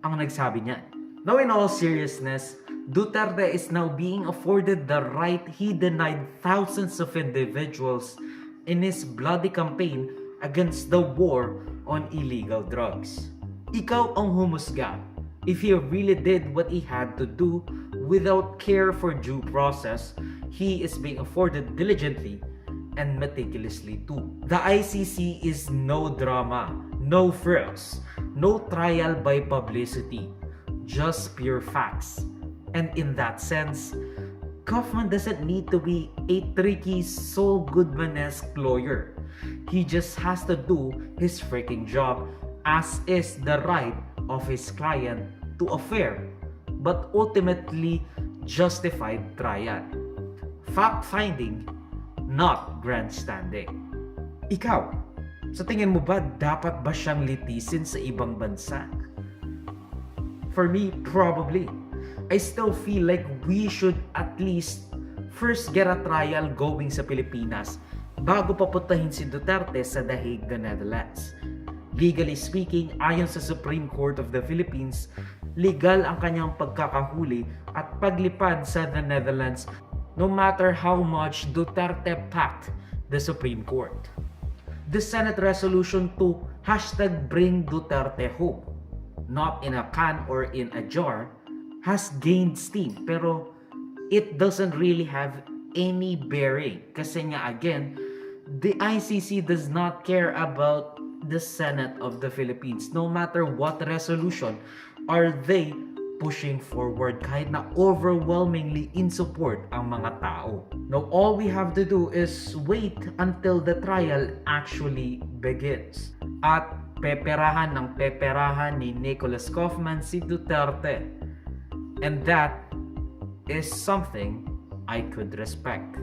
ang nagsabi niyan. Now in all seriousness, Duterte is now being afforded the right he denied thousands of individuals in his bloody campaign against the war on illegal drugs. Ikaw ang humusga if he really did what he had to do without care for due process. He is being afforded diligently and meticulously too. The ICC is no drama, no frills, no trial by publicity, just pure facts. And in that sense, Kaufman doesn't need to be a tricky Saul Goodman-esque lawyer. He just has to do his freaking job, as is the right of his client to a fair but ultimately justified trial. Fact-finding, not grandstanding. Ikaw, sa tingin mo ba dapat ba siyang litisin sa ibang bansa? For me, probably. I still feel like we should at least first get a trial going sa Pilipinas bago papuntahin si Duterte sa The Hague, the Netherlands. Legally speaking, ayon sa Supreme Court of the Philippines, legal ang kanyang pagkakahuli at paglipad sa the Netherlands no matter how much Duterte packed the Supreme Court. The Senate resolution to #Bring Duterte Home, not in a can or in a jar, has gained steam, pero it doesn't really have any bearing kasi nga again, the ICC does not care about the Senate of the Philippines. No matter what resolution are they pushing forward kahit na overwhelmingly in support ang mga tao. Now all we have to do is wait until the trial actually begins. At peperahan ng peperahan ni Nicholas Kaufman si Duterte. And that is something I could respect.